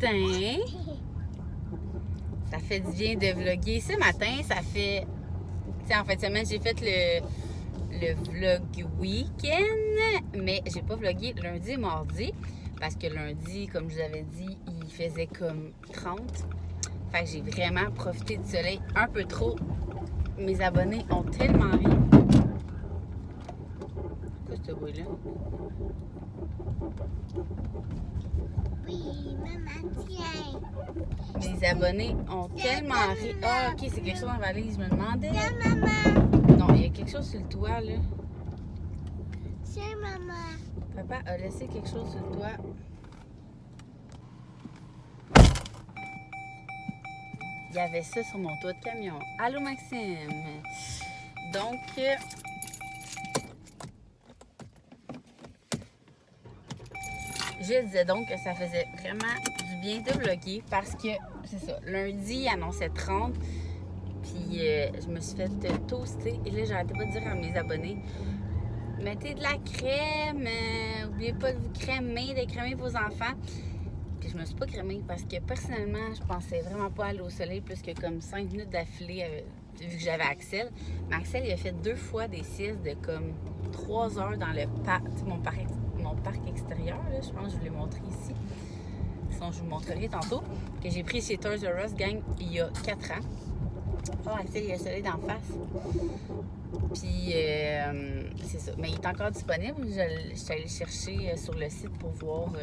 matin. Ça fait du bien de vlogger. Ce matin, ça fait... Tu sais, en fin de semaine, j'ai fait le vlog week-end, mais j'ai pas vlogué lundi et mardi. Parce que lundi, comme je vous avais dit, il faisait comme 30. Fait que j'ai vraiment profité du soleil un peu trop. Mes abonnés ont tellement ri. Quoi ce bruit-là? Oui, maman, tiens. Mes abonnés ont tellement ri. Ah, ok, c'est quelque chose dans la valise, je me demandais. Tiens, maman. Non, il y a quelque chose sur le toit, là. Tiens, maman. Papa a laissé quelque chose sur le toit. Il y avait ça sur mon toit de camion. Allô, Maxime? Donc, je disais donc que ça faisait vraiment du bien de vlogger parce que, c'est ça, lundi, il annonçait 30. Puis, je me suis fait toaster. Et là, j'arrêtais pas de dire à mes abonnés, mettez de la crème, n'oubliez pas de vous crémer, de crémer vos enfants. Puis je me suis pas crémée parce que personnellement, je pensais vraiment pas aller au soleil plus que comme 5 minutes d'affilée vu que j'avais Axel. Mais Axel, il a fait 2 fois des siestes de comme 3 heures dans le parc, mon parc extérieur, là, je pense que je vous l'ai montré ici. Sinon, je vous le montrerai tantôt. Que j'ai pris chez Toys R Us, gang, il y a 4 ans. Oh, Axel, il y a le soleil d'en face. Puis, c'est ça. Mais il est encore disponible. Je suis allée le chercher sur le site pour voir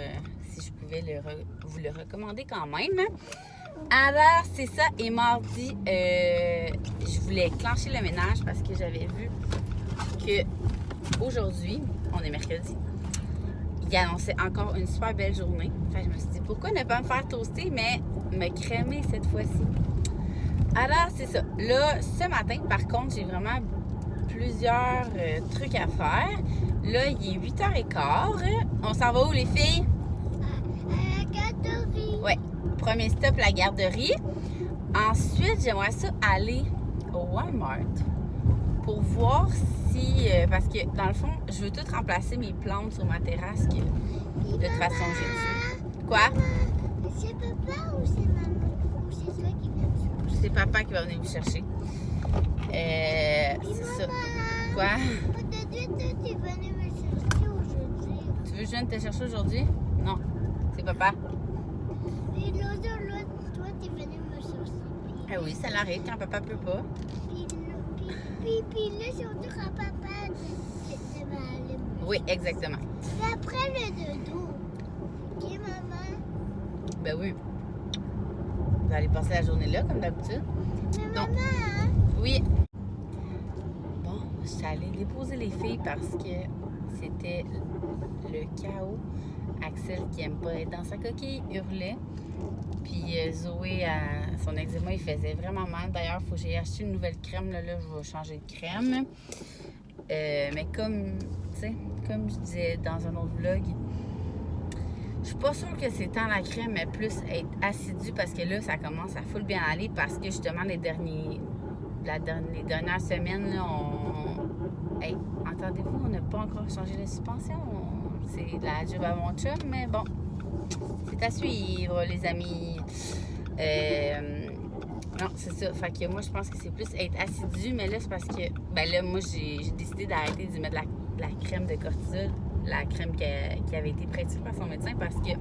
si je pouvais vous le recommander quand même. Alors, c'est ça. Et mardi, je voulais clencher le ménage parce que j'avais vu que aujourd'hui, on est mercredi, il annonçait encore une super belle journée. Enfin, je me suis dit, pourquoi ne pas me faire toaster, mais me crémer cette fois-ci? Alors, c'est ça. Là, ce matin, par contre, j'ai vraiment plusieurs trucs à faire. Là, il est 8h15. On s'en va où, les filles? À la garderie. Ouais. Premier stop, la garderie. Ensuite, j'aimerais ça aller au Walmart pour voir si... parce que, dans le fond, je veux tout remplacer mes plantes sur ma terrasse que, de toute façon, j'ai dû. Quoi? C'est papa ou c'est maman? Ou c'est toi qui viens me chercher? C'est papa qui va venir me chercher. C'est ça. Quoi? Aujourd'hui, toi, tu es venu me chercher aujourd'hui. Tu veux que je vienne te chercher aujourd'hui? Non. C'est papa. Et l'autre, toi, tu es venu me chercher. Ah oui, ça l'arrive quand papa peut pas. Puis là, surtout quand papa de m'aller me Oui, exactement. chercher. Après le dodo. Ok, maman? Ben oui. On va aller passer la journée là, comme d'habitude. Mais Donc, maman, oui. Bon, je suis allée déposer les filles parce que c'était le chaos. Axel, qui aime pas être dans sa coquille, hurlait. Puis Zoé, son eczéma, il faisait vraiment mal. D'ailleurs, il faut que j'ai acheté une nouvelle crème. Là, je vais changer de crème. Mais comme, tu sais, comme je disais dans un autre vlog, je suis pas sûre que c'est tant la crème, mais plus être assidue parce que là, ça commence à full bien aller parce que justement, les dernières semaines, là, Hey, entendez-vous, on n'a pas encore changé la suspension. C'est de la job à mon chum, mais bon, c'est à suivre, les amis. Non, c'est ça. Fait que moi, je pense que c'est plus être assidu, mais là, c'est parce que, ben là, moi, j'ai décidé d'arrêter d'y mettre de la crème de cortisol, la crème qui avait été prescrite par son médecin, parce que,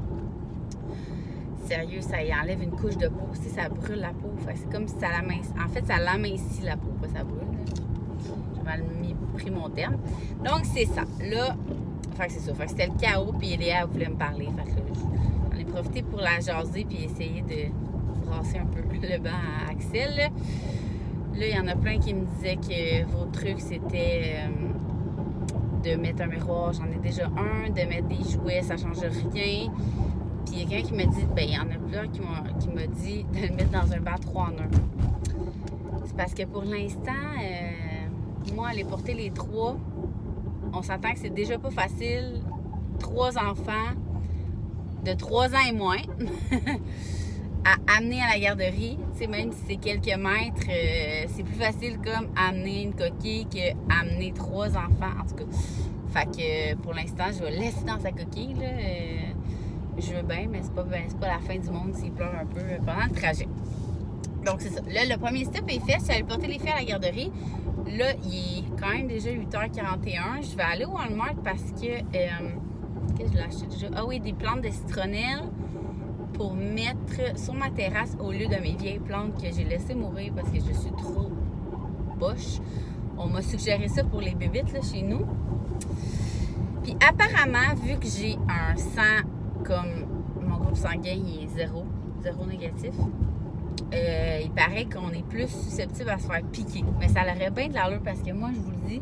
sérieux, ça y enlève une couche de peau. Tu sais, ça brûle la peau. Fait que c'est comme si ça l'amincit. En fait, ça l'amincit la peau, pas ça brûle. J'ai mal pris mon terme. Donc, c'est ça. Là, fait que c'est ça. Fait que c'était le chaos, puis Léa voulait me parler. Fait que j'en ai profité pour la jaser, puis essayer de brasser un peu le banc à Axel. Là, il y en a plein qui me disaient que vos trucs, c'était de mettre un miroir. J'en ai déjà un. De mettre des jouets, ça change rien. Puis il y a quelqu'un qui m'a dit, ben il y en a plusieurs qui m'a dit de le mettre dans un banc 3 en 1. C'est parce que pour l'instant, moi, aller porter les 3, on s'entend que c'est déjà pas facile. 3 enfants de 3 ans et moins à amener à la garderie. Tu sais, même si c'est quelques mètres, c'est plus facile comme amener une coquille que amener 3 enfants, en tout cas. Fait que pour l'instant, je vais le laisser dans sa coquille, là. je veux bien, mais c'est pas la fin du monde s'il pleure un peu pendant le trajet. Donc, c'est ça. Là, le premier step est fait. Je suis allée porter les filles à la garderie. Là, il est quand même déjà 8h41. Je vais aller au Walmart parce que... qu'est-ce que je l'ai acheté déjà? Ah oui, des plantes de citronnelle pour mettre sur ma terrasse au lieu de mes vieilles plantes que j'ai laissées mourir parce que je suis trop boche. On m'a suggéré ça pour les bébites là, chez nous. Puis apparemment, vu que j'ai un sang comme mon groupe sanguin il est zéro négatif, il paraît qu'on est plus susceptible à se faire piquer. Mais ça aurait bien de l'allure parce que moi, je vous le dis,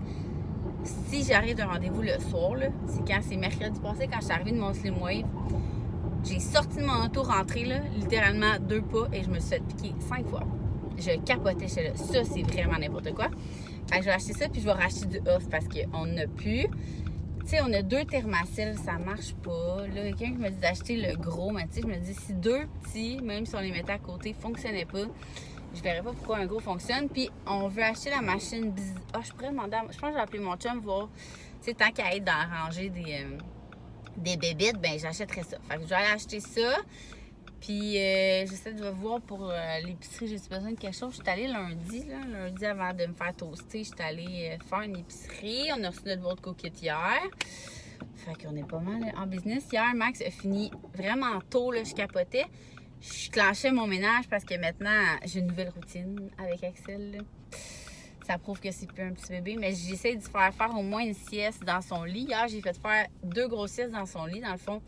si j'arrive d'un rendez-vous le soir, là, c'est mercredi passé quand je suis arrivée de mon Slim Wave, j'ai sorti de mon auto, rentré là, littéralement 2 pas et je me suis fait piquer 5 fois. Je capotais chez là. Ça, c'est vraiment n'importe quoi. Fait que je vais acheter ça puis je vais racheter du off parce qu'on n'a plus. Tu sais, on a 2 Thermacell, ça marche pas. Là, quelqu'un qui m'a dit d'acheter le gros, mais tu sais, je me dis, si 2 petits, même si on les mettait à côté, fonctionnaient pas, je verrais pas pourquoi un gros fonctionne. Puis, on veut acheter la machine. Je pourrais demander je pense que je vais appeler mon chum voir. Tu sais, tant qu'à être dans la rangée des bébites, ben j'achèterais ça. Fait que je vais aller acheter ça. Puis, j'essaie de voir pour l'épicerie, j'ai besoin de quelque chose. Je suis allée lundi avant de me faire toaster, je suis allée faire une épicerie. On a reçu notre boîte de coquillettes hier. Fait qu'on est pas mal en business. Hier, Max a fini vraiment tôt, là, je capotais. Je clenchais mon ménage parce que maintenant, j'ai une nouvelle routine avec Axel. Là. Ça prouve que c'est plus un petit bébé, mais j'essaie de faire au moins une sieste dans son lit. Hier, j'ai fait faire 2 grosses siestes dans son lit. Dans le fond,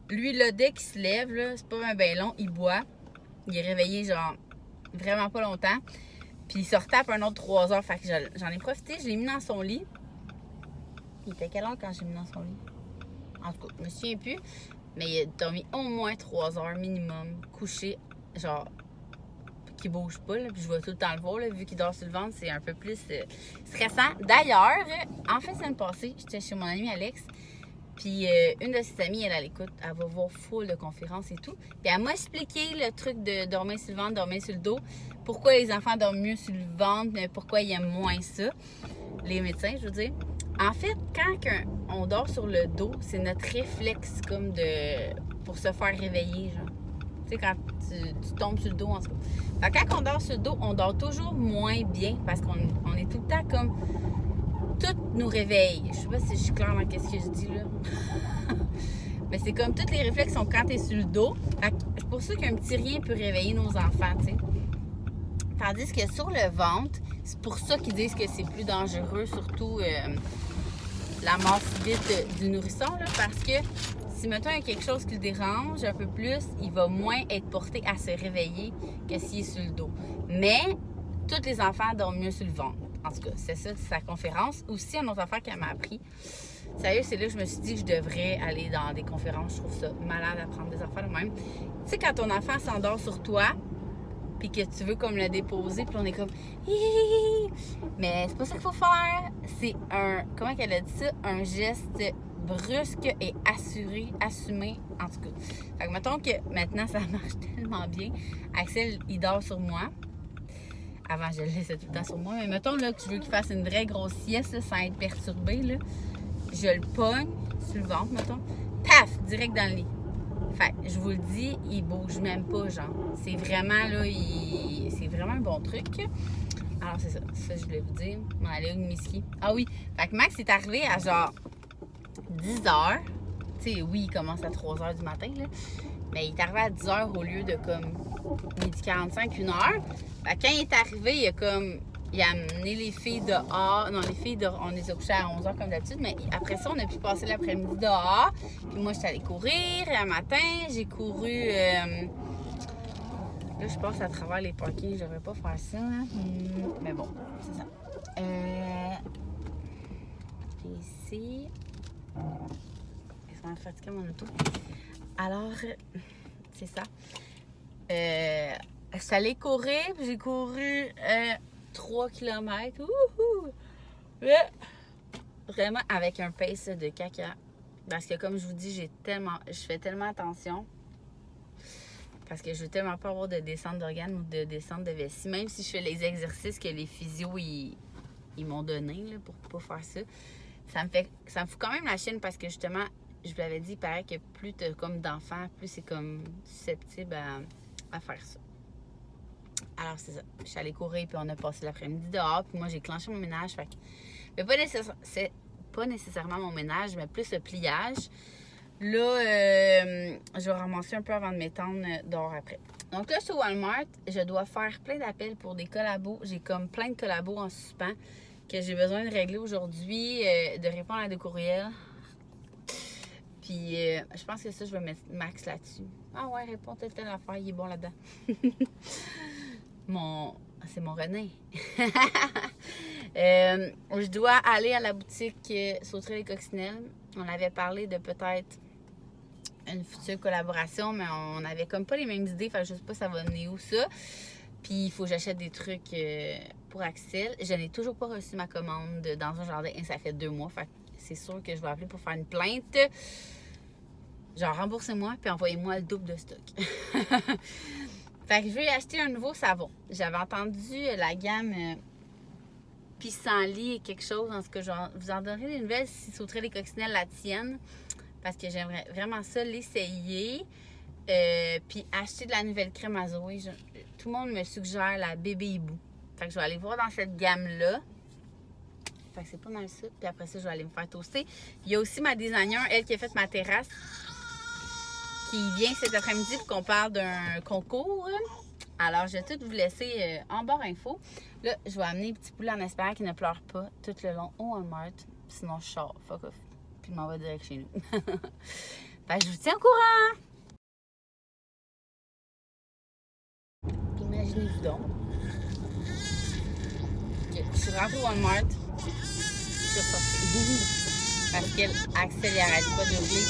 lui, là, dès qu'il se lève, là, c'est pas un bain long, il boit. Il est réveillé, genre, vraiment pas longtemps. Puis il se retape un autre 3 heures. Fait que j'en ai profité, je l'ai mis dans son lit. Il était quelle heure quand j'ai mis dans son lit? En tout cas, je me souviens plus. Mais il a dormi au moins 3 heures minimum, couché, genre, qui bouge pas. Là, puis je vais tout le temps le voir, là, vu qu'il dort sur le ventre, c'est un peu plus stressant. D'ailleurs, en fin de semaine passée, j'étais chez mon ami Alex. Puis une de ses amies, elle écoute, elle va voir full de conférences et tout. Puis elle m'a expliqué le truc de dormir sur le ventre, dormir sur le dos. Pourquoi les enfants dorment mieux sur le ventre, mais pourquoi ils aiment moins ça. Les médecins, je veux dire. En fait, quand on dort sur le dos, c'est notre réflexe comme pour se faire réveiller, genre. Tu sais, quand tu tombes sur le dos, en tout cas. Fait que quand on dort sur le dos, on dort toujours moins bien parce qu'on est tout le temps comme... Tout nous réveille. Je sais pas si je suis claire dans ce que je dis là. Mais c'est comme tous les réflexes sont quand t'es sur le dos. C'est pour ça qu'un petit rien peut réveiller nos enfants, tu sais. Tandis que sur le ventre, c'est pour ça qu'ils disent que c'est plus dangereux, surtout la mort subite du nourrisson, là, parce que si, mettons, il y a quelque chose qui le dérange un peu plus, il va moins être porté à se réveiller que s'il est sur le dos. Mais tous les enfants dorment mieux sur le ventre. En tout cas, c'est ça, c'est sa conférence. Aussi, un autre affaire qu'elle m'a appris. Sérieux, c'est là que je me suis dit que je devrais aller dans des conférences. Je trouve ça malade d'apprendre des affaires de même. Tu sais, quand ton enfant s'endort sur toi, puis que tu veux comme le déposer, puis on est comme... Hihihi! Mais c'est pas ça qu'il faut faire. C'est comment qu'elle a dit ça? Un geste brusque et assumé, en tout cas. Fait que mettons que maintenant, ça marche tellement bien. Axel, il dort sur moi. Avant, je le laissais tout le temps sur moi. Mais mettons là, que je veux qu'il fasse une vraie grosse sieste là, sans être perturbé. Là. Je le pogne sur le ventre, mettons. Paf! Direct dans le lit. Fait que, je vous le dis, il bouge même pas, genre. C'est vraiment, là, c'est vraiment un bon truc. Alors, c'est ça. Ça, je voulais vous dire. On va aller au Miski. Ah oui. Fait que Max est arrivé à genre 10 h. Tu sais, oui, il commence à 3 h du matin, là. Mais il est arrivé à 10 h au lieu de comme midi 45, 1 h. Fait que quand il est arrivé, il a amené les filles dehors. Non, les filles, on les a couchées à 11 h comme d'habitude. Mais après ça, on a pu passer l'après-midi dehors. Puis moi, j'étais allée courir. Un matin, j'ai couru... Là, je passe à travers les parkings. Je devrais pas faire ça. Hein? Mais bon, c'est ça. Ici... Ils sont fatigués, mon auto. Alors, c'est ça. Je suis allée courir, puis j'ai couru 3 km. Vraiment avec un pace de caca. Parce que comme je vous dis, je fais tellement attention. Parce que je veux tellement pas avoir de descente d'organes ou de descente de vessie. Même si je fais les exercices que les physios ils m'ont donné là, pour pas faire ça. Ça me fout quand même la chienne parce que justement, je vous l'avais dit, il paraît que plus tu as comme d'enfants, plus c'est comme susceptible à faire ça. Alors, c'est ça. Je suis allée courir, puis on a passé l'après-midi dehors, puis moi, j'ai clenché mon ménage. Fait que, mais c'est pas nécessairement mon ménage, mais plus le pliage. Là, je vais ramasser un peu avant de m'étendre dehors après. Donc là, je suis au Walmart. Je dois faire plein d'appels pour des collabos. J'ai comme plein de collabos en suspens que j'ai besoin de régler aujourd'hui, de répondre à des courriels. Puis, je pense que ça, je vais mettre Max là-dessus. Ah ouais, réponds telle affaire, il est bon là-dedans. C'est mon René. Je dois aller à la boutique Sauterelles-les-Coccinelles. On avait parlé de peut-être une future collaboration, mais on n'avait comme pas les mêmes idées. Fait que je sais pas ça va mener où ça. Puis il faut que j'achète des trucs pour Axel. Je n'ai toujours pas reçu ma commande dans un jardin et ça fait 2 mois. Fait que c'est sûr que je vais appeler pour faire une plainte. Genre, remboursez-moi puis envoyez-moi le double de stock. Fait que je vais acheter un nouveau savon. J'avais entendu la gamme pissenlit et quelque chose. En ce que je vous en donnerai des nouvelles si Sauterelles-les-Coccinelles la tiennent. Parce que j'aimerais vraiment ça l'essayer. Puis acheter de la nouvelle crème à Zoé. Tout le monde me suggère la bébé hibou. Fait que je vais aller voir dans cette gamme-là. Fait que c'est pas mal ça. Puis après ça, je vais aller me faire toaster. Il y a aussi ma designer, elle qui a fait ma terrasse, qui vient cet après-midi pour qu'on parle d'un concours. Alors, je vais tout vous laisser en barre info. Là, je vais amener Petit Poulet en espérant qu'il ne pleure pas tout le long au Walmart. Sinon, je sors. Fuck off. Puis il m'en va direct chez nous. Fait que je vous tiens au courant. Imaginez-vous donc. Okay, je suis rentrée au Walmart. Je suis ressortie. Parce qu'Axel, il arrête pas de rouler.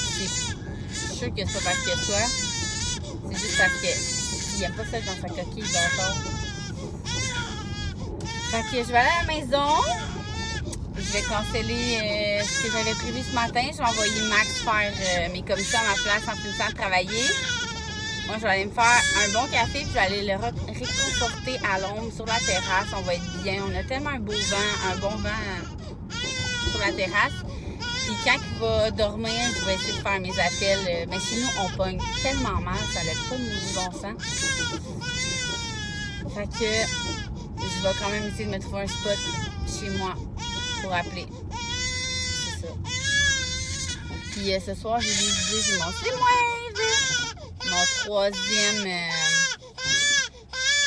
Je suis sûre que c'est pas parce qu'il y a soif. C'est juste parce qu'il n'aime pas ça dans sa coquille. Il dort tard. Fait que je vais aller à la maison. Je vais canceller ce que j'avais prévu ce matin. Je vais envoyer Max faire mes commissions à ma place en finissant de travailler. Moi, je vais aller me faire un bon café puis je vais aller le réconforter à l'ombre sur la terrasse. On va être bien. On a tellement un beau vent, un bon vent sur la terrasse. Puis quand il va dormir, je vais essayer de faire mes appels. Mais chez nous, on pogne tellement mal, ça n'a pas de bon sens. Fait que je vais quand même essayer de me trouver un spot chez moi pour appeler. C'est ça. Puis ce soir, j'ai décidé, j'ai mon Slimwave. Mon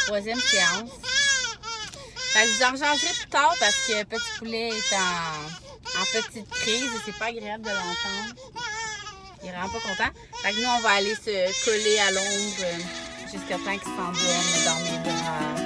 troisième séance. Fait que je vous en reviendrai plus tard parce que Petit Poulet est en petite crise et c'est pas agréable de l'entendre. Il est vraiment pas content. Fait que nous, on va aller se coller à l'ombre jusqu'à temps qu'il s'endorme dans mes bras.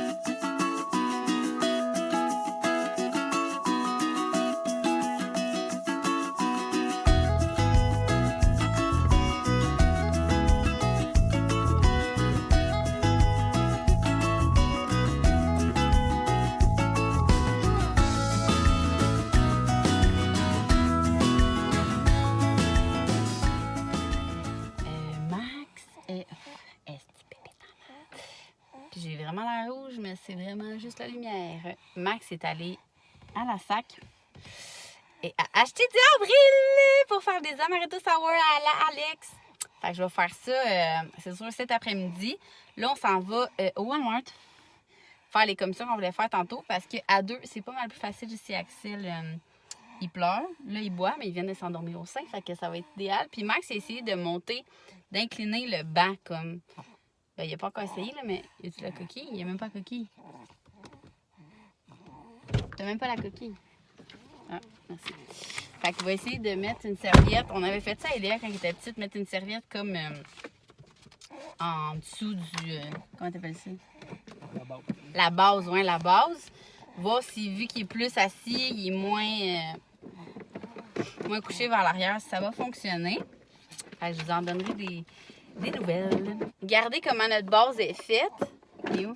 J'ai vraiment l'air rouge, mais c'est vraiment juste la lumière. Max est allé à la SAC et a acheté du avril pour faire des amaretto sour à la Alex. Fait que je vais faire ça, c'est sûr, cet après-midi. Là, on s'en va au Walmart faire les commissions qu'on voulait faire tantôt parce qu'à 2, c'est pas mal plus facile si Axel, il pleure. Là, il boit, mais il vient de s'endormir au sein, fait que ça va être idéal. Puis Max a essayé de monter, d'incliner le banc comme... Ben, il n'a pas encore essayé, là, mais y a-tu la coquille? Il n'y a même pas la coquille. T'as même pas la coquille. Ah, merci. Fait qu'il va essayer de mettre une serviette. On avait fait ça à Elia quand il était petite, mettre une serviette comme en dessous du... comment t'appelles ça? La base. La base, ouais, la base. Voir si, vu qu'il est plus assis, il est moins couché vers l'arrière, si ça va fonctionner. Fait que je vous en donnerai des nouvelles. Regardez comment notre base est faite. Et où?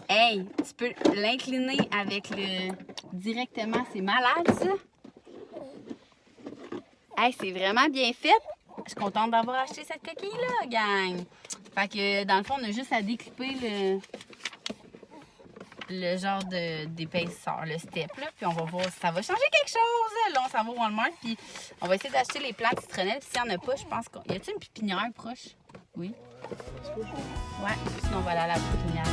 Hey, tu peux l'incliner avec le... directement. C'est malade, ça. Hey, c'est vraiment bien fait. Je suis contente d'avoir acheté cette coquille-là, gang. Fait que, dans le fond, on a juste à déclipper le genre d'épaisseur, le step, là. Puis on va voir si ça va changer quelque chose. Là, on s'en va au Walmart, puis on va essayer d'acheter les plantes citronnelles. Puis s'il n'y en a pas, je pense qu'il y a-t-il une pépinière proche? Oui. Ouais, sinon on va aller à la pépinière.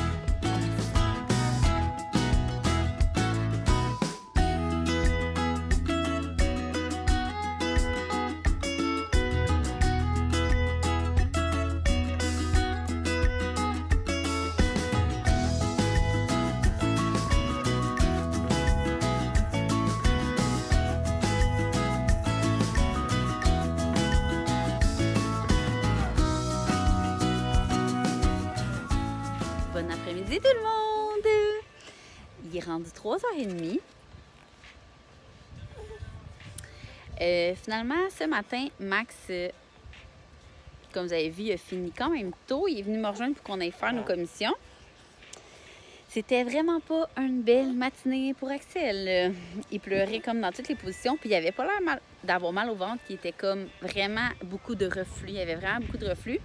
Bon après-midi tout le monde! Il est rendu 3h30. Finalement, ce matin, Max, comme vous avez vu, il a fini quand même tôt. Il est venu me rejoindre pour qu'on aille faire nos commissions. C'était vraiment pas une belle matinée pour Axel. Il pleurait comme dans toutes les positions, puis il avait pas l'air d'avoir mal au ventre, qui était comme vraiment beaucoup de reflux. Il y avait vraiment beaucoup de reflux.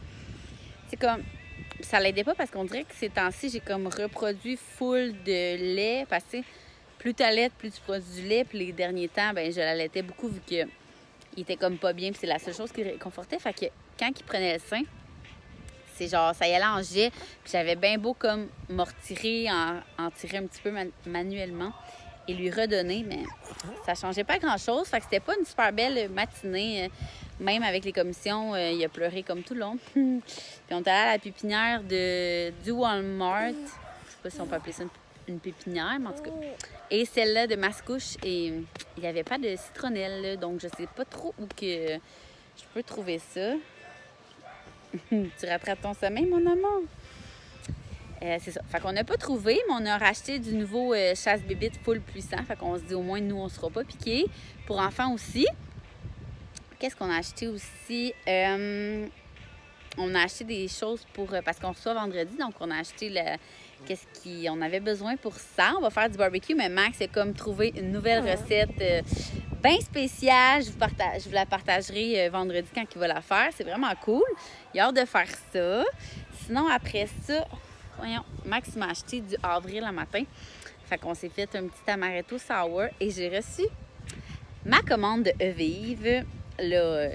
C'est comme... Ça l'aidait pas parce qu'on dirait que ces temps-ci, j'ai comme reproduit full de lait. Parce que plus tu allaites, plus tu produis du lait. Puis les derniers temps, ben je l'allaitais beaucoup vu qu'il était comme pas bien. Puis c'est la seule chose qui le réconfortait. Fait que quand il prenait le sein, c'est genre, ça y allait en jet. Puis j'avais bien beau comme m'en retirer, en tirer un petit peu manuellement et lui redonner. Mais ça changeait pas grand-chose. Fait que c'était pas une super belle matinée. Même avec les commissions, il a pleuré comme tout le long. Puis on est allé à la pépinière du Walmart. Je sais pas si on peut appeler ça une pépinière, mais en tout cas. Et celle-là de Mascouche. Et il n'y avait pas de citronnelle, là, donc je sais pas trop où que je peux trouver ça. Tu rattrapes ton sommeil, mon amour? C'est ça. Fait qu'on n'a pas trouvé, mais on a racheté du nouveau chasse-bébite full puissant. Fait qu'on se dit au moins, nous, on sera pas piqués. Pour enfants aussi. Qu'est-ce qu'on a acheté aussi? On a acheté des choses pour... parce qu'on reçoit vendredi, donc on a acheté qu'est-ce qu'on avait besoin pour ça. On va faire du barbecue, mais Max a comme trouvé une nouvelle recette bien spéciale. Je vous la partagerai vendredi quand il va la faire. C'est vraiment cool. Il a hâte de faire ça. Sinon, après ça, voyons, Max m'a acheté du avril le matin. Fait qu'on s'est fait un petit amaretto sour et j'ai reçu ma commande de Evive. Là,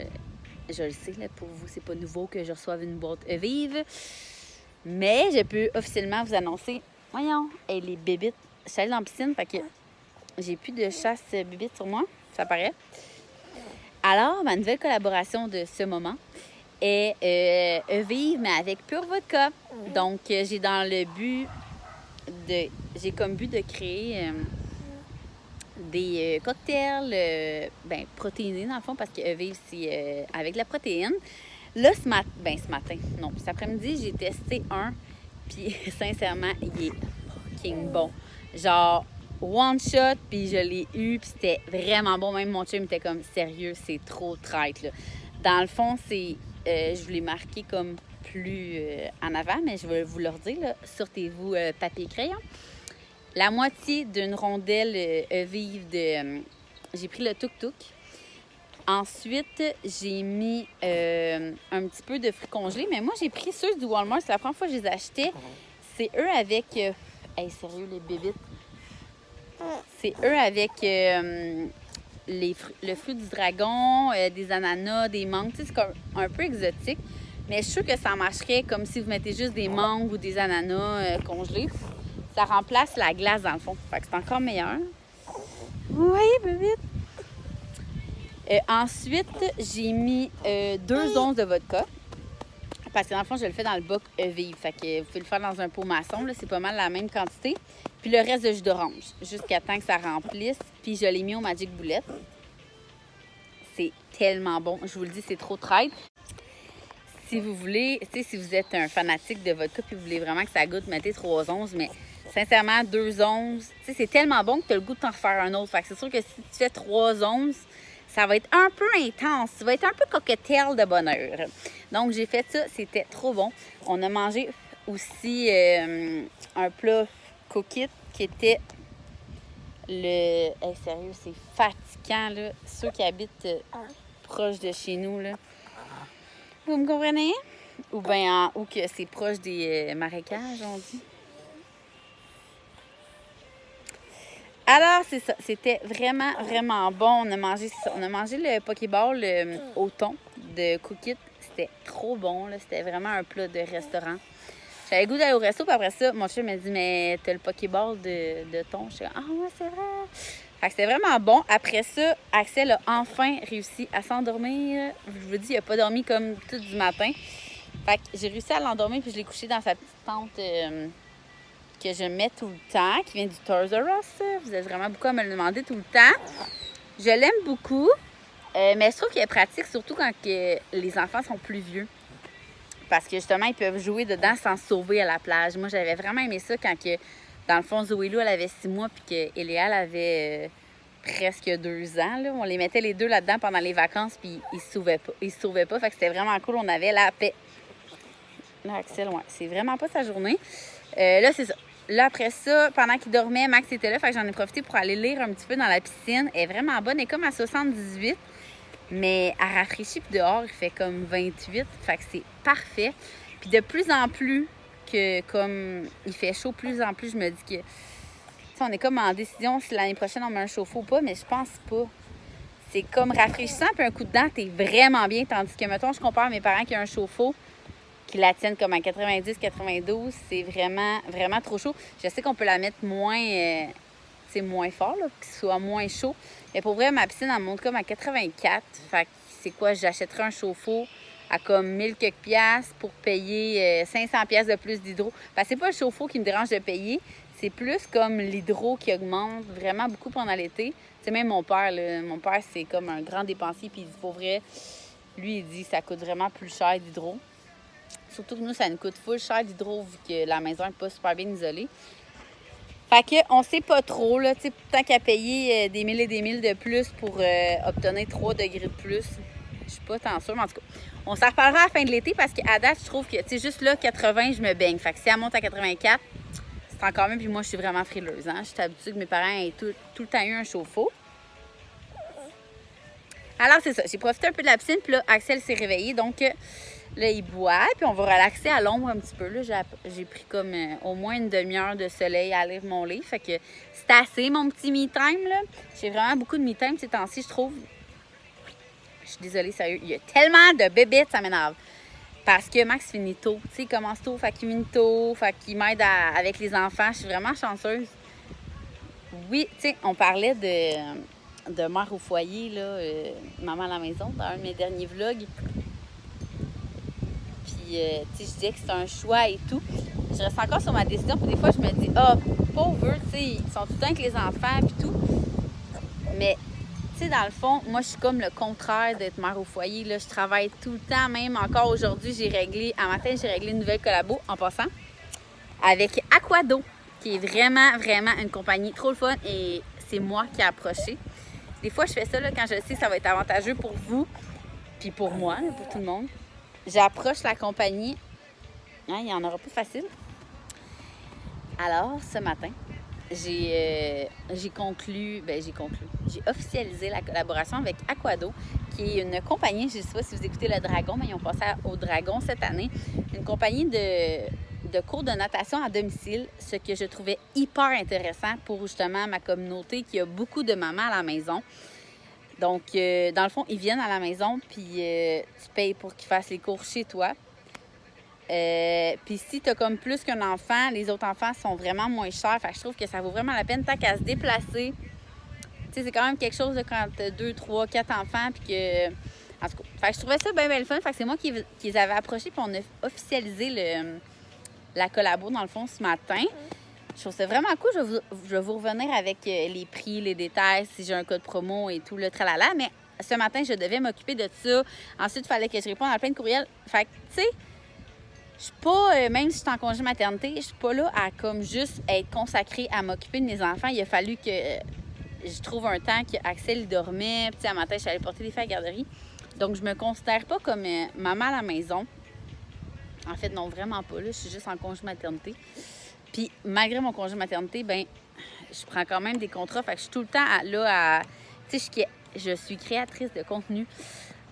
je le sais, là, pour vous, c'est pas nouveau que je reçoive une boîte Evive. Mais je peux officiellement vous annoncer, voyons, les bébites. Je suis allée dans la piscine, fait que j'ai plus de chasse bébites sur moi, ça paraît. Alors, ma nouvelle collaboration de ce moment est Evive, mais avec Pure Vodka. Donc, j'ai dans le but j'ai comme but de créer... des cocktails protéinés, dans le fond, parce que Evive, c'est avec la protéine. Là, ce matin, non, cet après-midi, j'ai testé un, puis sincèrement, il est fucking bon. Genre, one shot, puis je l'ai eu, puis c'était vraiment bon. Même mon chum était comme, sérieux, c'est trop traite, là. Dans le fond, c'est, je vous l'ai marqué comme plus en avant, mais je vais vous le redire, là. Sortez-vous papier crayon. La moitié d'une rondelle Evive de... j'ai pris le tuk-tuk. Ensuite, j'ai mis un petit peu de fruits congelés. Mais moi, j'ai pris ceux du Walmart. C'est la première fois que je les achetais. C'est eux avec... sérieux, les bébites. C'est eux avec le fruit du dragon, des ananas, des mangues. Tu sais, c'est comme un peu exotique. Mais je suis sûre que ça marcherait comme si vous mettez juste des mangues ou des ananas congelés. Ça remplace la glace dans le fond. Fait que c'est encore meilleur. Oui, bébite. Ensuite, j'ai mis 2 onces de vodka. Parce que dans le fond, je le fais dans le boc Evive. Fait que vous pouvez le faire dans un pot maçon. Là, c'est pas mal la même quantité. Puis le reste de jus d'orange. Jusqu'à temps que ça remplisse. Puis je l'ai mis au Magic Bullet. C'est tellement bon. Je vous le dis, c'est trop traite. Si vous voulez, tu sais, si vous êtes un fanatique de vodka puis vous voulez vraiment que ça goûte, mettez 3 onces. Mais sincèrement, 2 onces, tu sais, c'est tellement bon que tu as le goût de t'en refaire un autre. Fait que c'est sûr que si tu fais 3 onces, ça va être un peu intense. Ça va être un peu cocktail de bonheur. Donc, j'ai fait ça. C'était trop bon. On a mangé aussi un plat cookit qui était le... sérieux, c'est fatigant, là. Ceux qui habitent proche de chez nous, là. Vous me comprenez? Ou bien ou que c'est proche des marécages, on dit. Alors, c'est ça. C'était vraiment, vraiment bon. On a mangé le Pokéball au thon de Cookit. C'était trop bon, là. C'était vraiment un plat de restaurant. J'avais le goût d'aller au resto, puis après ça, mon chum m'a dit « Mais t'as le Pokéball de thon? » Je suis « Ah ouais, c'est vrai! » Fait que c'était vraiment bon. Après ça, Axel a enfin réussi à s'endormir. Je vous dis, il n'a pas dormi comme tout du matin. Fait que j'ai réussi à l'endormir, puis je l'ai couché dans sa petite tente que je mets tout le temps, qui vient du Toys R Us. Vous êtes vraiment beaucoup à me le demander tout le temps. Je l'aime beaucoup, mais je trouve qu'il est pratique, surtout quand les enfants sont plus vieux. Parce que justement, ils peuvent jouer dedans sans se sauver à la plage. Moi, j'avais vraiment aimé ça quand, dans le fond, Zoé Lou, elle avait 6 mois, puis qu'Eléa, elle avait presque 2 ans. Là. On les mettait les deux là-dedans pendant les vacances, puis ils se sauvaient pas. Ils se sauvaient pas, fait que c'était vraiment cool. On avait la paix. Là, Axel, ouais, c'est vraiment pas sa journée. Là, c'est ça. Là, après ça, pendant qu'il dormait, Max était là, fait que j'en ai profité pour aller lire un petit peu dans la piscine. Elle est vraiment bonne, elle est comme à 78, mais elle rafraîchit, puis dehors, il fait comme 28, fait que c'est parfait. Puis de plus en plus que, comme il fait chaud, plus en plus, je me dis que, tu sais, on est comme en décision si l'année prochaine on met un chauffe-eau ou pas, mais je pense pas. C'est comme rafraîchissant, puis un coup de dent, t'es vraiment bien, tandis que, mettons, je compare à mes parents qui ont un chauffe-eau, qui la tiennent comme à 90, 92, c'est vraiment, vraiment trop chaud. Je sais qu'on peut la mettre moins, moins fort, là, pour qu'il soit moins chaud. Mais pour vrai, ma piscine, elle monte comme à 84. Fait que c'est quoi, j'achèterais un chauffe-eau à comme 1000 quelques piastres pour payer 500 piastres de plus d'hydro. Fait que c'est pas le chauffe-eau qui me dérange de payer, c'est plus comme l'hydro qui augmente vraiment beaucoup pendant l'été. Tu sais, même mon père, là, c'est comme un grand dépensier, puis il dit, pour vrai, lui, il dit que ça coûte vraiment plus cher d'hydro. Surtout que nous, ça nous coûte full cher d'hydro vu que la maison n'est pas super bien isolée. Fait qu'on sait pas trop, là, tu sais, tant qu'à payer des mille et des mille de plus pour obtenir 3 degrés de plus. Je suis pas tant sûre, mais en tout cas, on s'en reparlera à la fin de l'été parce qu'à date, je trouve que, tu sais, juste là, 80, je me baigne. Fait que si elle monte à 84, c'est encore mieux. Puis moi, je suis vraiment frileuse, hein. Je suis habituée que mes parents aient tout le temps eu un chauffe-eau. Alors, c'est ça. J'ai profité un peu de la piscine, puis là, Axel s'est réveillé, donc... là, il boit, puis on va relaxer à l'ombre un petit peu. Là, j'ai pris comme au moins une demi-heure de soleil à lire mon livre. Fait que c'est assez, mon petit me-time, là. J'ai vraiment beaucoup de me-time ces temps-ci, je trouve. Je suis désolée, sérieux. Il y a tellement de bébêtes, ça m'énerve. Parce que Max finit tôt. Tu sais, il commence tôt, fait qu'il finit tôt, fait qu'il m'aide avec les enfants. Je suis vraiment chanceuse. Oui, tu sais, on parlait de mère au foyer, là, maman à la maison, dans un de mes derniers vlogs. Puis, tu sais, je disais que c'est un choix et tout. Je reste encore sur ma décision. Puis des fois, je me dis, pauvre, tu sais, ils sont tout le temps avec les enfants, puis tout. Mais, tu sais, dans le fond, moi, je suis comme le contraire d'être mère au foyer. Là, je travaille tout le temps, même encore aujourd'hui, un matin, j'ai réglé une nouvelle collabo, en passant, avec Aquado, qui est vraiment, vraiment une compagnie trop le fun. Et c'est moi qui ai approché. Des fois, je fais ça là, quand je sais que ça va être avantageux pour vous, puis pour moi, là, pour tout le monde. J'approche la compagnie. Hein, il n'y en aura pas facile. Alors, ce matin, j'ai officialisé la collaboration avec Aquado, qui est une compagnie, je ne sais pas si vous écoutez le Dragon, mais ils ont passé au Dragon cette année, une compagnie de cours de natation à domicile, ce que je trouvais hyper intéressant pour justement ma communauté qui a beaucoup de mamans à la maison. Donc, dans le fond, ils viennent à la maison, puis tu payes pour qu'ils fassent les cours chez toi. Puis si tu as comme plus qu'un enfant, les autres enfants sont vraiment moins chers. Fait que je trouve que ça vaut vraiment la peine tant qu'à se déplacer. Tu sais, c'est quand même quelque chose de quand tu as 2, 3, 4 enfants, puis que... En tout cas, fait que je trouvais ça bien, bien le fun. Fait que c'est moi qui les avais approchés, puis on a officialisé la collabo, dans le fond, ce matin. Je trouve ça vraiment cool. Je vais vous revenir avec les prix, les détails, si j'ai un code promo et tout, le tralala. Mais ce matin, je devais m'occuper de ça. Ensuite, il fallait que je réponde à plein de courriels. Fait que, tu sais, je suis pas, même si je suis en congé maternité, je suis pas là à comme juste être consacrée à m'occuper de mes enfants. Il a fallu que je trouve un temps qu'Axel il dormait. Puis, à matin, je suis allée porter des filles à la garderie. Donc, je me considère pas comme maman à la maison. En fait, non, vraiment pas. Là, je suis juste en congé maternité. Puis, malgré mon congé maternité, ben je prends quand même des contrats. Fait que je suis tout le temps là à... Tu sais, je suis créatrice de contenu.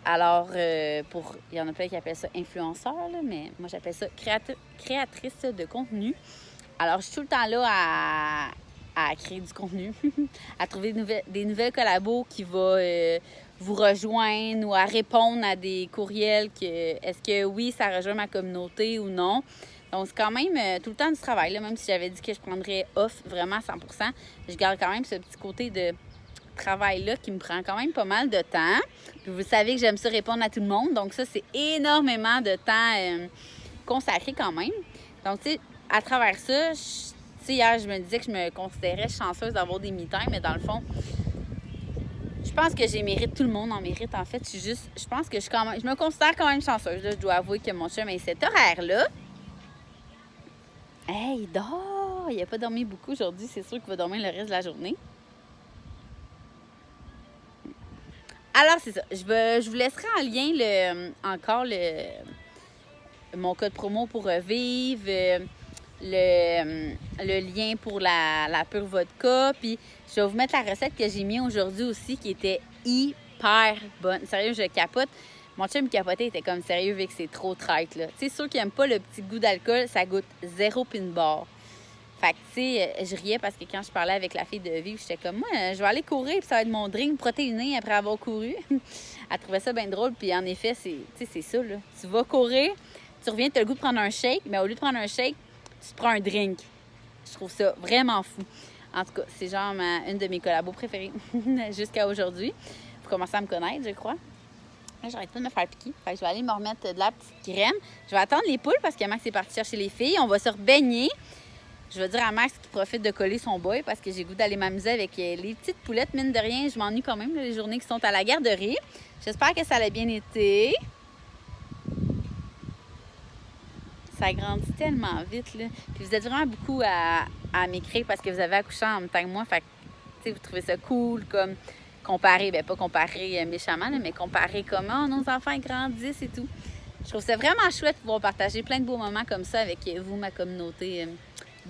Alors, il y en a plein qui appellent ça influenceur, là, mais moi, j'appelle ça créatrice de contenu. Alors, je suis tout le temps là à créer du contenu, à trouver des nouvelles collabos qui vont vous rejoindre ou à répondre à des courriels que est-ce que oui, ça rejoint ma communauté ou non. Donc, c'est quand même tout le temps du travail, là, même si j'avais dit que je prendrais off vraiment à 100%, je garde quand même ce petit côté de travail-là qui me prend quand même pas mal de temps. Puis vous savez que j'aime ça répondre à tout le monde, donc ça, c'est énormément de temps consacré quand même. Donc, tu sais, à travers ça, hier, je me disais que je me considérais chanceuse d'avoir des me-time, mais dans le fond, je pense que j'ai mérite, tout le monde en mérite, en fait. Je pense que je me considère quand même chanceuse, là. Je dois avouer que mon chum a cet horaire-là. Hey, il dort! Il n'a pas dormi beaucoup aujourd'hui, c'est sûr qu'il va dormir le reste de la journée. Alors, c'est ça. Je vous laisserai en lien mon code promo pour vivre, le lien pour la pure vodka. Puis, je vais vous mettre la recette que j'ai mise aujourd'hui aussi qui était hyper bonne. Sérieux, je capote. Mon chum capotait, il était comme sérieux vu que c'est trop traite, là. Tu sais, ceux qui n'aiment pas le petit goût d'alcool, ça goûte 0 pin bar. Fait que, tu sais, je riais parce que quand je parlais avec la fille de Vive, j'étais comme, moi, je vais aller courir, puis ça va être mon drink protéiné après avoir couru. Elle trouvait ça bien drôle, puis en effet, c'est ça, là. Tu vas courir, tu reviens, tu as le goût de prendre un shake, mais au lieu de prendre un shake, tu te prends un drink. Je trouve ça vraiment fou. En tout cas, c'est genre une de mes collabos préférées jusqu'à aujourd'hui. Vous commencez à me connaître, je crois. Là, j'arrête pas de me faire piquer. Fait que je vais aller me remettre de la petite crème. Je vais attendre les poules parce que Max est parti chercher les filles. On va se rebaigner. Je vais dire à Max qu'il profite de coller son boy parce que j'ai goût d'aller m'amuser avec les petites poulettes. Mine de rien, je m'ennuie quand même les journées qui sont à la garderie. J'espère que ça a bien été. Ça grandit tellement vite, là. Puis vous êtes vraiment beaucoup à m'écrire parce que vous avez accouché en même temps que moi. Fait que, tu sais, vous trouvez ça cool, comme comparer, bien pas comparer méchamment, là, mais comparer comment nos enfants grandissent et tout. Je trouve ça vraiment chouette de pouvoir partager plein de beaux moments comme ça avec vous, ma communauté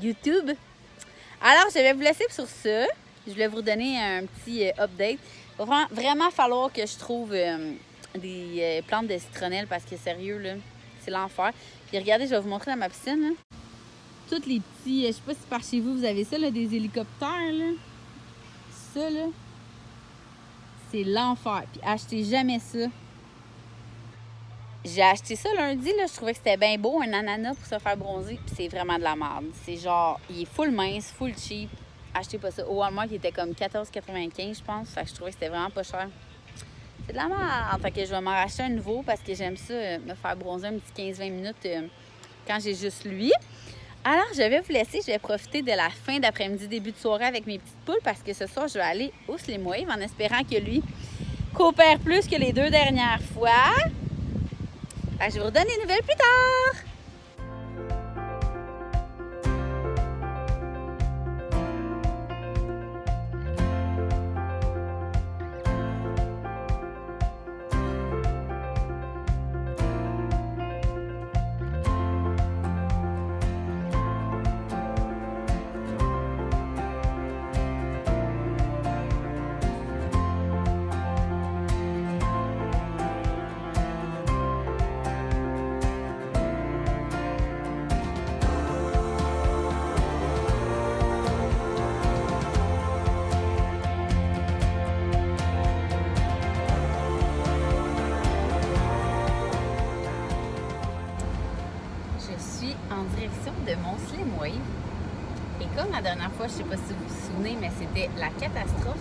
YouTube. Alors, je vais vous laisser sur ça. Je voulais vous donner un petit update. Il va vraiment falloir que je trouve des plantes de citronnelle parce que sérieux, là, c'est l'enfer. Puis regardez, je vais vous montrer dans ma piscine, là. Tous les petits, je sais pas si par chez vous, vous avez ça, là, des hélicoptères, là. Ça, là, c'est l'enfer. Puis achetez jamais ça. J'ai acheté ça lundi, là, je trouvais que c'était bien beau, un ananas pour se faire bronzer, puis c'est vraiment de la merde. C'est genre, il est full mince, full cheap. Achetez pas ça. Au Walmart, il était comme 14,95, je pense. Fait que je trouvais que c'était vraiment pas cher. C'est de la merde. Fait que je vais m'en racheter un nouveau parce que j'aime ça, me faire bronzer un petit 15-20 minutes quand j'ai juste lui. Alors, je vais vous laisser. Je vais profiter de la fin d'après-midi, début de soirée avec mes petites poules parce que ce soir, je vais aller au Slim Wave en espérant que lui coopère plus que les 2 dernières fois. Fait que je vais vous redonne des nouvelles plus tard. En direction de mon Slim Wave. Et comme la dernière fois, je ne sais pas si vous vous souvenez, mais c'était la catastrophe,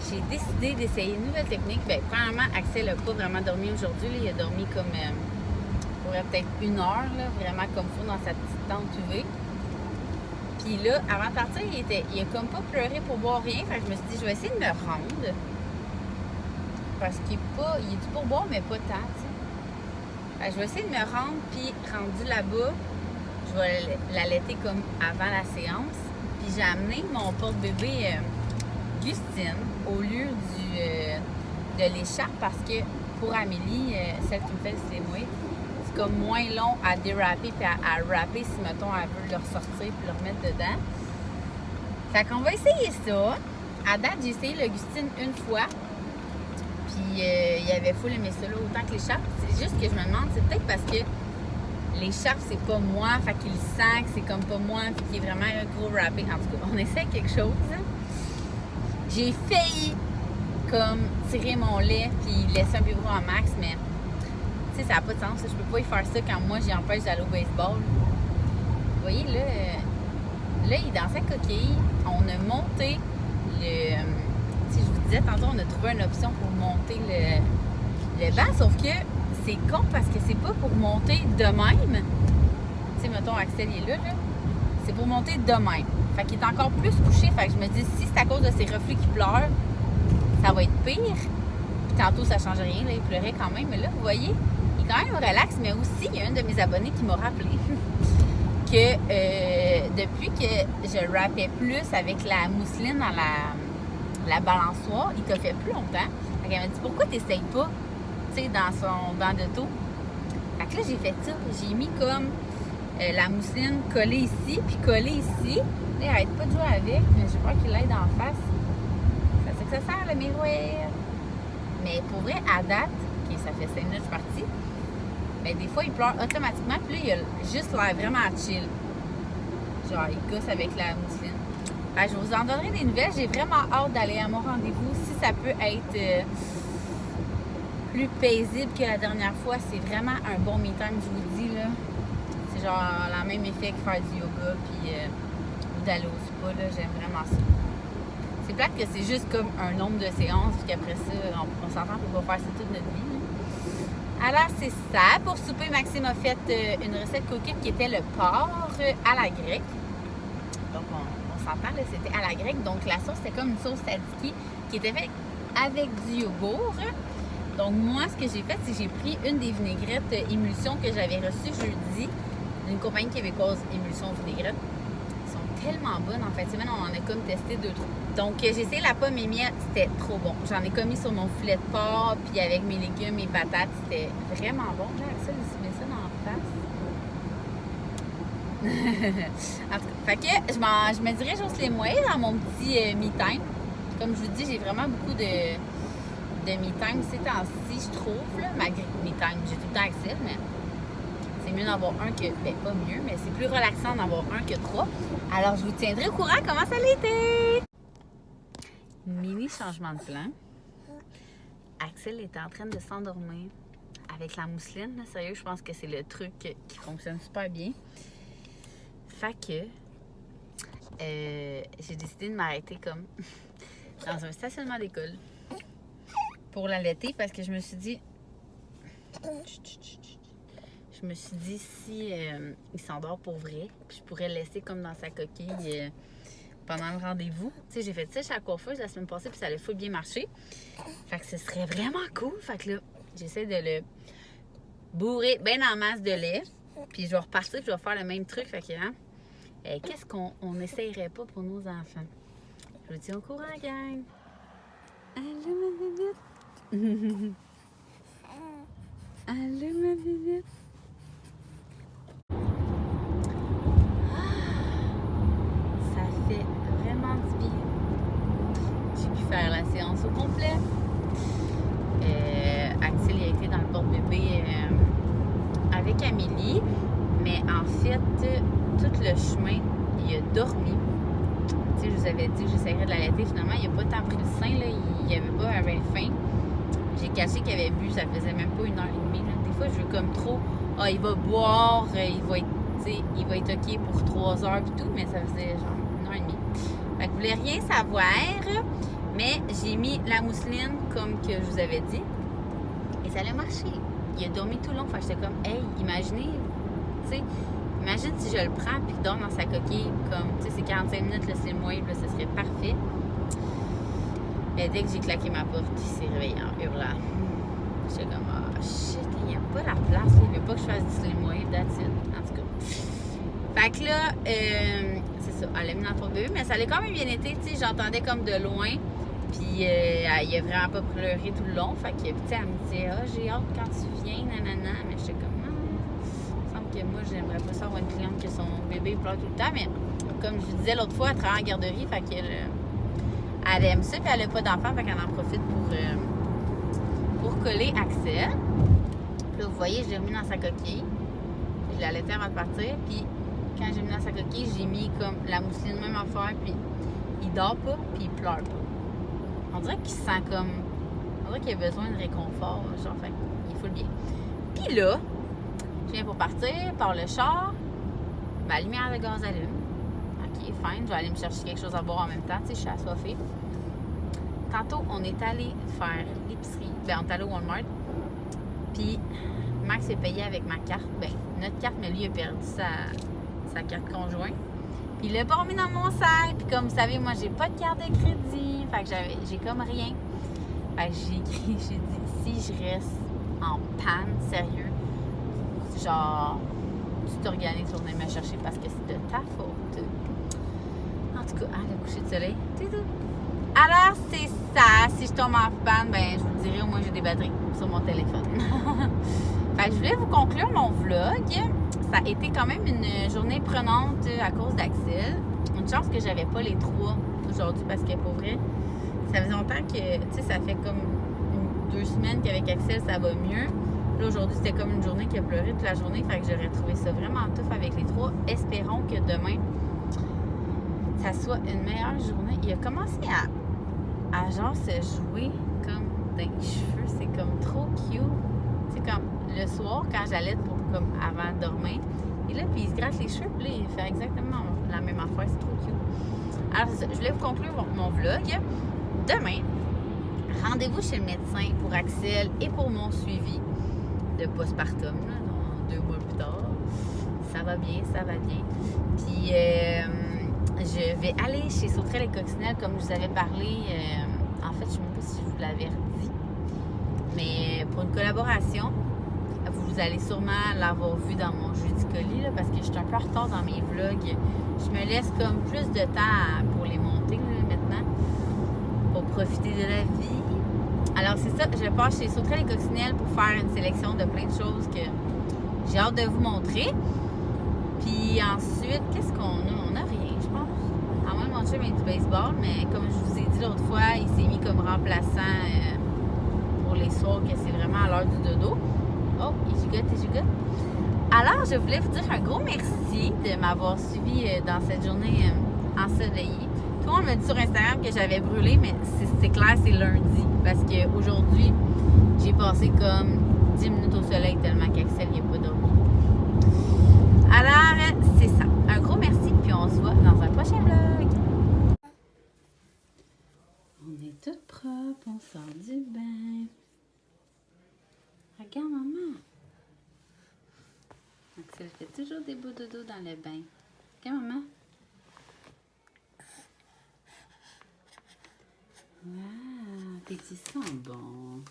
j'ai décidé d'essayer une nouvelle technique. Bien, premièrement, Axel n'a pas vraiment dormi aujourd'hui. Il a dormi comme peut-être 1 heure, là, vraiment comme fou dans sa petite tente UV. Puis là, avant de partir, il a comme pas pleuré pour boire rien. Fait que je me suis dit, je vais essayer de me rendre. Parce qu'il est du pour boire, mais pas tant, tu sais. Fait que je vais essayer de me rendre, puis rendu là-bas, je vais l'allaiter comme avant la séance. Puis j'ai amené mon porte-bébé Gustine au lieu de l'écharpe parce que pour Amélie, celle qui me fait le Slim Wave, c'est comme moins long à déraper puis à wrapper si, mettons, elle veut le ressortir puis le remettre dedans. Fait qu'on va essayer ça. À date, j'ai essayé le Gustine une fois. Puis il y avait full aimé ça là, autant que l'écharpe. C'est juste que je me demande, c'est peut-être parce que l'écharpe, c'est pas moi, fait qu'il sent que c'est comme pas moi, puis qu'il est vraiment un gros wrapping. En tout cas, on essaie quelque chose. J'ai failli comme tirer mon lait puis laisser un biberon en max, mais tu sais, ça n'a pas de sens. Je peux pas y faire ça quand moi, j'y empêche d'aller au baseball. Vous voyez, là, il est dans sa coquille. On a monté le... Tu sais, je vous disais tantôt, on a trouvé une option pour monter le banc, sauf que c'est con parce que c'est pas pour monter de même. Tu sais, mettons, Axel, il est là. C'est pour monter de même. Fait qu'il est encore plus couché. Fait que je me dis, si c'est à cause de ses reflux qui pleurent, ça va être pire. Puis tantôt, ça change rien. Là, il pleurait quand même. Mais là, vous voyez, il est quand même relax. Mais aussi, il y a une de mes abonnées qui m'a rappelé que depuis que je rappais plus avec la mousseline dans la balançoire, il t'a fait plus longtemps. Fait qu'elle m'a dit, pourquoi t'essayes pas, tu sais, dans son banc d'auto? Fait que là, j'ai fait ça. J'ai mis comme la mousseline collée ici, puis collée ici. Là, il arrête pas de jouer avec, mais j'ai peur qu'il l'aide en face. C'est que ça sert le miroir. Mais pour vrai, à date, okay, ça fait 5 minutes que je suis partie, mais des fois, il pleure automatiquement, puis là, il a juste l'air vraiment chill. Genre, il gosse avec la mousseline. Ben, je vous en donnerai des nouvelles. J'ai vraiment hâte d'aller à mon rendez-vous. Si ça peut être plus paisible que la dernière fois, c'est vraiment un bon me time, je vous dis, là. C'est genre le même effet que faire du yoga, puis d'aller au spa, là. J'aime vraiment ça. C'est plate que c'est juste comme un nombre de séances, puis qu'après ça, on s'entend qu'on va faire ça toute notre vie, là. Alors, c'est ça. Pour souper, Maxime a fait une recette coquette qui était le porc à la grecque. Donc, on s'entend, là, c'était à la grecque. Donc, la sauce, c'était comme une sauce tzatziki qui était faite avec du yogourt. Donc, moi, ce que j'ai fait, c'est que j'ai pris une des vinaigrettes émulsion que j'avais reçues jeudi d'une compagnie québécoise, Émulsion Vinaigrette. Ils sont tellement bonnes. En fait, semaine, on en a comme testé 2-3. Donc, j'ai essayé la pomme et miel. C'était trop bon. J'en ai commis sur mon filet de porc, puis avec mes légumes et patates. C'était vraiment bon. Là, ça, je mets ça dans la face. En tout cas, fait que je me dirige au Slim Way dans mon petit me time. Comme je vous dis, j'ai vraiment beaucoup de me time ces temps-ci, je trouve. Là, malgré me time, j'ai tout le temps Axel, mais c'est mieux d'en avoir un que... Ben, pas mieux, mais c'est plus relaxant d'en avoir un que 3. Alors, je vous tiendrai au courant comment ça l'était. Mini changement de plan. Axel est en train de s'endormir avec la mousseline. Là, sérieux, je pense que c'est le truc qui fonctionne super bien. Fait que j'ai décidé de m'arrêter comme dans un stationnement d'école pour l'allaiter parce que je me suis dit si il s'endort pour vrai, puis je pourrais le laisser comme dans sa coquille pendant le rendez-vous. Tu sais, j'ai fait ça chez la coiffeuse la semaine passée, puis ça allait full bien marcher. Fait que ce serait vraiment cool. Fait que là, j'essaie de le bourrer bien en masse de lait, puis je vais repartir, puis je vais faire le même truc. Fait que, hein, qu'est-ce qu'on n'essayerait pas pour nos enfants? Je vous tiens au courant, gang! Allô, ma bébête! Allô, ma bébête! Faire la séance au complet. Axel a été dans le porte-bébé avec Amélie, mais en fait, tout le chemin, il a dormi. Tu sais, je vous avais dit que j'essaierais de l'allaiter. Finalement, il n'a pas tant pris le sein, là. Il n'avait pas avait faim. J'ai caché qu'il avait bu, ça faisait même pas 1h30. Là. Des fois, je veux comme trop. Ah, il va boire, il va être OK pour 3 heures et tout, mais ça faisait genre 1h30. Fait que je voulais rien savoir. Mais j'ai mis la mousseline comme que je vous avais dit. Et ça a marché. Il a dormi tout le long. Fait que j'étais comme, hey, imaginez, tu sais, imagine si je le prends puis qu'il dort dans sa coquille. Comme, tu sais, c'est 45 minutes, là, c'est le moyen, là, ça serait parfait. Mais dès que j'ai claqué ma porte, il s'est réveillé en hurlant. J'étais comme, ah, shit, il n'y a pas la place. Il veut pas que je fasse du slim wave, that's it. En tout cas. Fait que là, c'est ça, elle l'a mis dans le porte-bébé, mais ça allait quand même bien été. Tu sais, j'entendais comme de loin. Puis, il a vraiment pas pleuré tout le long. Fait que, tu sais, elle me disait, ah, j'ai hâte quand tu viens, nanana. Mais j'étais comme, il me semble que moi, j'aimerais pas ça avoir une cliente que son bébé pleure tout le temps. Mais, comme je vous disais l'autre fois, elle travaille en garderie. Fait qu'elle elle aime ça. Puis, elle a pas d'enfant. Fait qu'elle en profite pour coller Axel. Puis là, vous voyez, je l'ai remis dans sa coquille. je l'allaitais avant de partir. Puis quand j'ai mis dans sa coquille, j'ai mis comme la mousseline, même affaire. Puis il dort pas, puis il pleure pas. On dirait qu'il se sent comme... On dirait qu'il a besoin de réconfort. Genre, fait il faut le bien. Puis là, je viens pour partir, par le char. Ma lumière de gaz allume. OK, fine. Je vais aller me chercher quelque chose à boire en même temps. Tu sais, je suis assoiffée. Tantôt, on est allé faire l'épicerie. Ben, on est allé au Walmart. Puis, Max est payé avec ma carte. Ben, notre carte, mais lui, il a perdu sa carte conjointe. Puis, il l'a pas remis dans mon sac. Puis, comme vous savez, moi, j'ai pas de carte de crédit. Fait que j'ai comme rien. Fait que j'ai écrit, j'ai dit, si je reste en panne, sérieux, genre, tu t'organises pour venir me chercher parce que c'est de ta faute. En tout cas, le coucher de soleil. Alors, c'est ça. Si je tombe en panne, ben, je vous dirai, au moins, j'ai des batteries sur mon téléphone. Fait que je voulais vous conclure mon vlog. Ça a été quand même une journée prenante à cause d'Axel. Une chance que j'avais pas les 3 aujourd'hui parce que pour vrai, ça faisait longtemps que, tu sais, ça fait comme 2 semaines qu'avec Axel, ça va mieux. Là, aujourd'hui, c'était comme une journée qui a pleuré toute la journée. Fait que j'aurais trouvé ça vraiment tough avec les 3. Espérons que demain, ça soit une meilleure journée. Il a commencé à genre se jouer comme dans les cheveux. C'est comme trop cute. C'est comme le soir, quand j'allais pour comme avant de dormir. Et là, puis il se gratte les cheveux. Puis là, il fait exactement la même affaire. C'est trop cute. Alors, c'est ça. Je voulais vous conclure mon vlog. Demain, rendez-vous chez le médecin pour Axel et pour mon suivi de postpartum, là, dans 2 mois plus tard. Ça va bien, ça va bien. Puis, je vais aller chez Sauterelle et Coccinelle, comme je vous avais parlé. En fait, je ne sais même pas si je vous l'avais dit. Mais pour une collaboration, vous allez sûrement l'avoir vu dans mon jeudi colis, là, parce que je suis un peu en retard dans mes vlogs. Je me laisse comme plus de temps pour les monter là, maintenant, pour profiter de la vie. Alors, c'est ça, je passe chez Sauterelle et Coccinelle pour faire une sélection de plein de choses que j'ai hâte de vous montrer. Puis ensuite, qu'est-ce qu'on a? On n'a rien, je pense. À moins mon chum est du baseball, mais comme je vous ai dit l'autre fois, il s'est mis comme remplaçant pour les soirs que c'est vraiment à l'heure du dodo. Oh, il gigote. Alors, je voulais vous dire un gros merci de m'avoir suivi dans cette journée ensoleillée. Tout le monde me dit sur Instagram que j'avais brûlé, mais c'est clair, c'est lundi. Parce qu'aujourd'hui, j'ai passé comme 10 minutes au soleil tellement qu'Axel n'y a pas dormi. Alors, c'est ça. Un gros merci, puis on se voit dans un prochain vlog. On est toutes propres, on sort du bain. Regarde, maman. Axel fait toujours des beaux dodos dans le bain. Regarde, maman. Waouh, tes petits sont bons.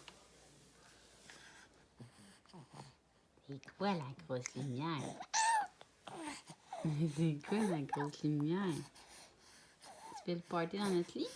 C'est quoi la grosse lumière? C'est quoi la grosse lumière? Tu fais le party dans notre lit?